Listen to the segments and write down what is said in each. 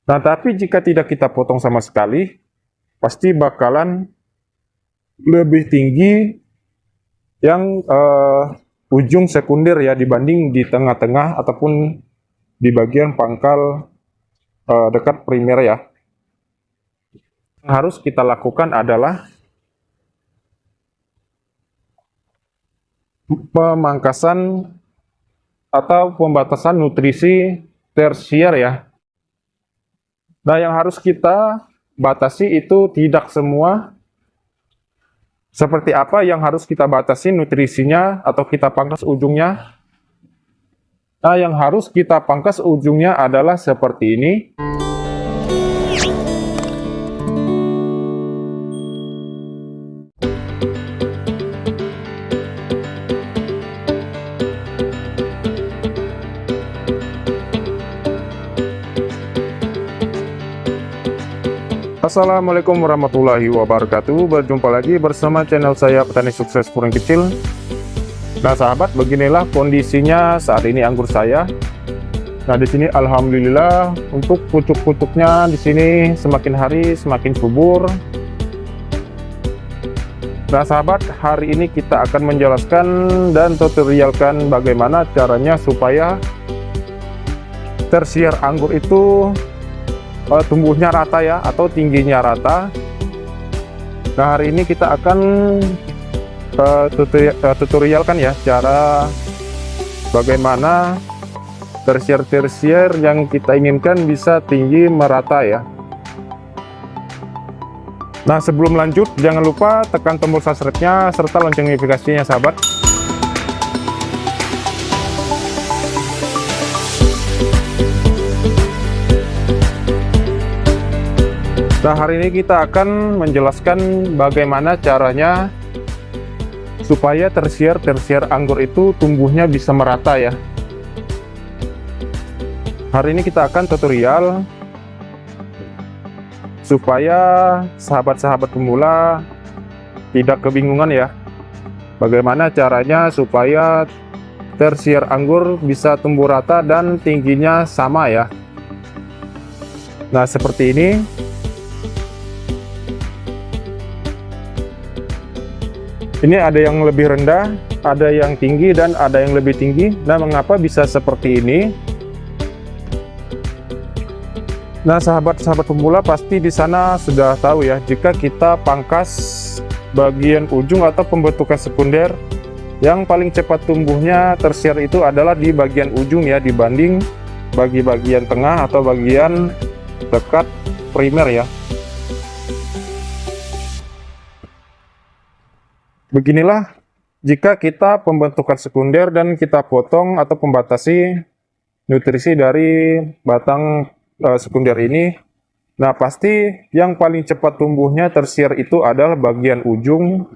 Nah, tapi jika tidak kita potong sama sekali, pasti bakalan lebih tinggi yang ujung sekunder ya dibanding di tengah-tengah ataupun di bagian pangkal dekat primer ya. Yang harus kita lakukan adalah pemangkasan atau pembatasan nutrisi tersier ya. Nah, yang harus kita batasi itu tidak semua. Seperti apa yang harus kita batasi nutrisinya atau kita pangkas ujungnya? Nah, yang harus kita pangkas ujungnya adalah seperti ini. Assalamualaikum warahmatullahi wabarakatuh. Berjumpa lagi bersama channel saya Petani Sukses Puring Kecil. Nah, sahabat, beginilah kondisinya saat ini anggur saya. Nah, di sini alhamdulillah untuk pucuk-pucuknya di sini semakin hari semakin subur. Nah, sahabat, hari ini kita akan menjelaskan dan tutorialkan bagaimana caranya supaya tersier anggur itu tumbuhnya rata ya, atau tingginya rata. Nah, hari ini kita akan tutorialkan ya cara bagaimana tersier yang kita inginkan bisa tinggi merata ya. Nah, sebelum lanjut jangan lupa tekan tombol subscribe-nya serta lonceng notifikasinya, sahabat. Nah, hari ini kita akan menjelaskan bagaimana caranya supaya tersier anggur itu tumbuhnya bisa merata ya. Hari ini kita akan tutorial supaya sahabat-sahabat pemula tidak kebingungan ya. Bagaimana caranya supaya tersier anggur bisa tumbuh rata dan tingginya sama ya. Nah, seperti ini. Ini ada yang lebih rendah, ada yang tinggi, dan ada yang lebih tinggi. Nah, mengapa bisa seperti ini? Nah, sahabat-sahabat pemula pasti di sana sudah tahu ya, jika kita pangkas bagian ujung atau pembentukan sekunder, yang paling cepat tumbuhnya tersier itu adalah di bagian ujung ya, dibanding bagian tengah atau bagian dekat primer ya. Beginilah jika kita pembentukan sekunder dan kita potong atau pembatasi nutrisi dari batang sekunder ini. Nah, pasti yang paling cepat tumbuhnya tersier itu adalah bagian ujung.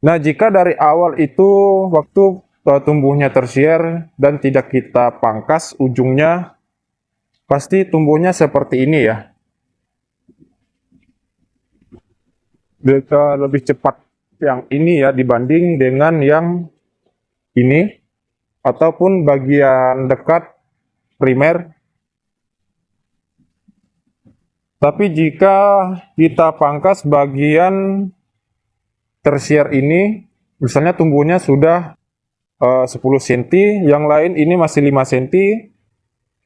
Nah, jika dari awal itu waktu tumbuhnya tersier dan tidak kita pangkas ujungnya, pasti tumbuhnya seperti ini ya. Lebih cepat yang ini ya dibanding dengan yang ini ataupun bagian dekat primer. Tapi jika kita pangkas bagian tersier ini, misalnya tumbuhnya sudah 10 cm, yang lain ini masih 5 cm.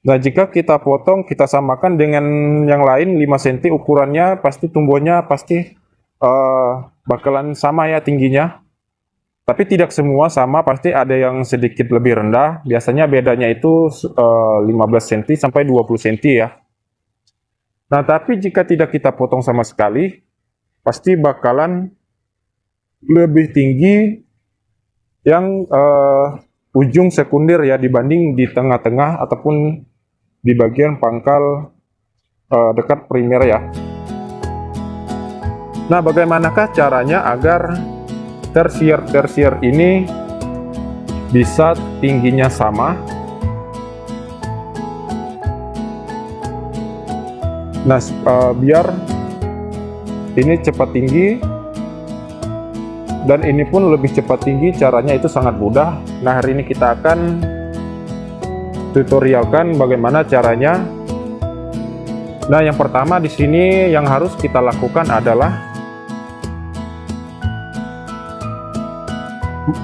Nah, jika kita potong, kita samakan dengan yang lain 5 cm ukurannya, pasti tumbuhnya pasti bakalan sama ya tingginya. Tapi tidak semua sama, pasti ada yang sedikit lebih rendah. Biasanya bedanya itu 15 cm sampai 20 cm ya. Nah, tapi jika tidak kita potong sama sekali, pasti bakalan lebih tinggi yang ujung sekunder ya dibanding di tengah-tengah ataupun di bagian pangkal dekat primer ya. Nah, bagaimanakah caranya agar tersier ini bisa tingginya sama? Nah, biar ini cepat tinggi dan ini pun lebih cepat tinggi, caranya itu sangat mudah. Nah, hari ini kita akan tutorialkan bagaimana caranya. Nah, yang pertama di sini yang harus kita lakukan adalah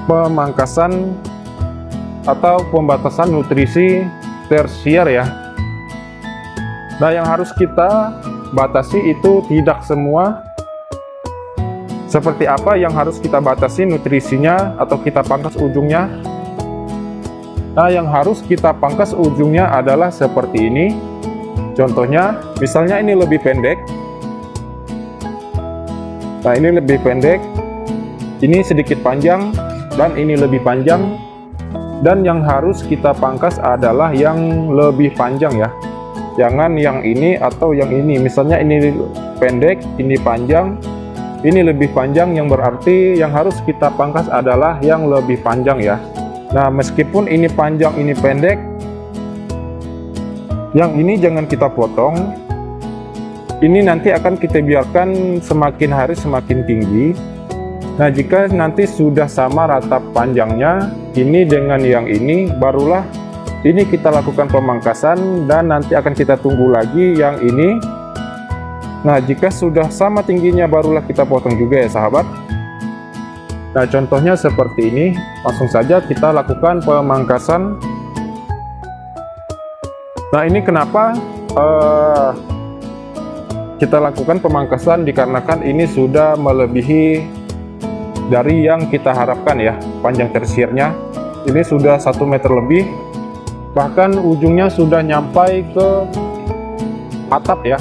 pemangkasan atau pembatasan nutrisi tersier ya. Nah, yang harus kita batasi itu tidak semua. Seperti apa yang harus kita batasi nutrisinya atau kita pangkas ujungnya? Nah, yang harus kita pangkas ujungnya adalah seperti ini. Contohnya, misalnya ini lebih pendek. Nah, ini lebih pendek. Ini sedikit panjang dan ini lebih panjang. Dan yang harus kita pangkas adalah yang lebih panjang ya. Jangan yang ini atau yang ini. Misalnya ini pendek, ini panjang, ini lebih panjang, yang berarti yang harus kita pangkas adalah yang lebih panjang ya. Nah, meskipun ini panjang, ini pendek, yang ini jangan kita potong. Ini nanti akan kita biarkan semakin hari semakin tinggi. Nah, jika nanti sudah sama rata panjangnya, ini dengan yang ini, barulah ini kita lakukan pemangkasan dan nanti akan kita tunggu lagi yang ini. Nah, jika sudah sama tingginya barulah kita potong juga ya sahabat. Nah, contohnya seperti ini. Langsung saja kita lakukan pemangkasan. Nah, ini kenapa kita lakukan pemangkasan, dikarenakan ini sudah melebihi dari yang kita harapkan ya. Panjang tersiernya ini sudah 1 meter lebih, bahkan ujungnya sudah nyampai ke atap ya.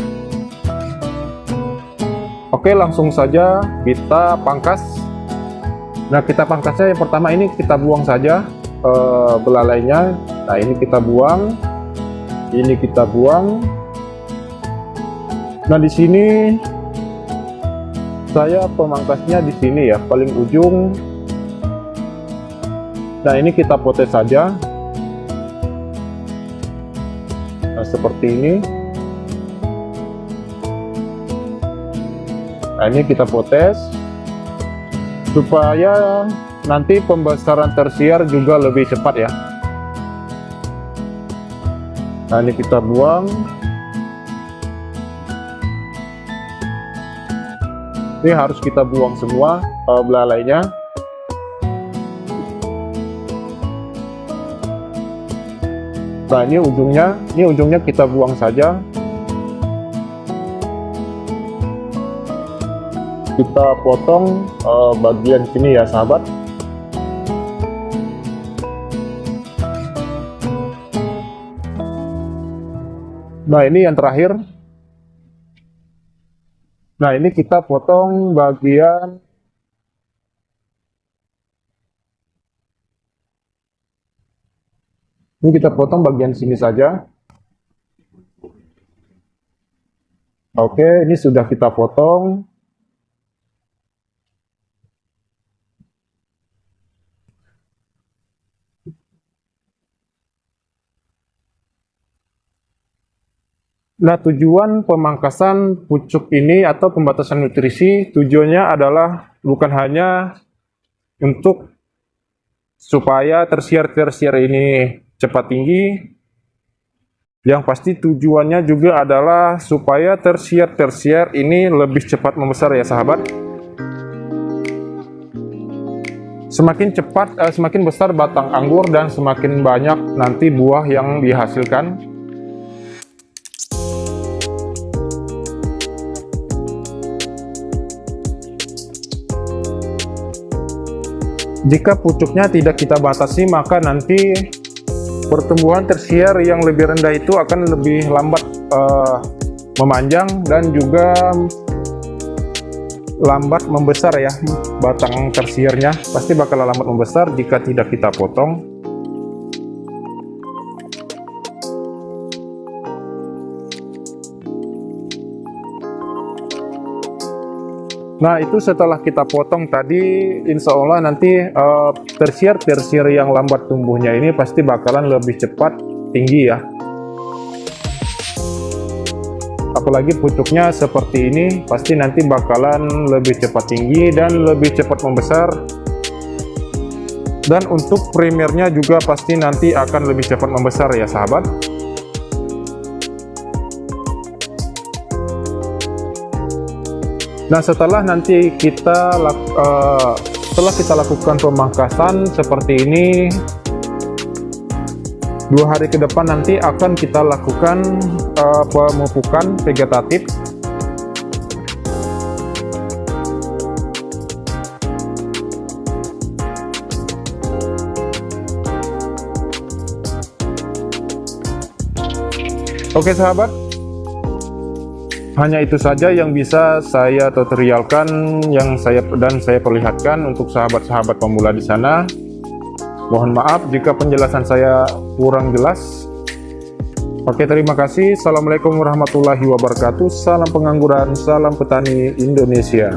Oke, langsung saja kita pangkas. Nah, kita pangkasnya yang pertama ini kita buang saja belalainya. Nah, ini kita buang, ini kita buang. Nah, di sini saya pemangkasnya di sini ya, paling ujung. Nah, ini kita potes saja. Nah, seperti ini. Nah, ini kita potes supaya nanti pembesaran tersier juga lebih cepat ya. Nah, ini kita buang. Ini harus kita buang semua belalainya. Nah, ini ujungnya kita buang saja. Kita potong bagian sini ya sahabat. Nah, ini yang terakhir. Nah, ini kita potong bagian sini saja. Oke, ini sudah kita potong. Nah, tujuan pemangkasan pucuk ini atau pembatasan nutrisi, tujuannya adalah bukan hanya untuk supaya tersier-tersier ini cepat tinggi, yang pasti tujuannya juga adalah supaya tersier-tersier ini lebih cepat membesar ya sahabat. Semakin cepat, semakin besar batang anggur dan semakin banyak nanti buah yang dihasilkan. Jika pucuknya tidak kita batasi, maka nanti pertumbuhan tersier yang lebih rendah itu akan lebih lambat memanjang dan juga lambat membesar ya. Batang tersiernya pasti bakal lambat membesar jika tidak kita potong. Nah, itu setelah kita potong tadi, insya Allah nanti tersier-tersier yang lambat tumbuhnya ini pasti bakalan lebih cepat tinggi ya. Apalagi pucuknya seperti ini, pasti nanti bakalan lebih cepat tinggi dan lebih cepat membesar. Dan untuk primernya juga pasti nanti akan lebih cepat membesar ya sahabat. Nah, setelah nanti setelah kita lakukan pemangkasan seperti ini, 2 hari ke depan nanti akan kita lakukan pemupukan vegetatif. Oke sahabat, hanya itu saja yang bisa saya tutorialkan, yang saya perlihatkan untuk sahabat-sahabat pemula di sana. Mohon maaf jika penjelasan saya kurang jelas. Oke, terima kasih. Assalamualaikum warahmatullahi wabarakatuh. Salam pengangguran, salam petani Indonesia.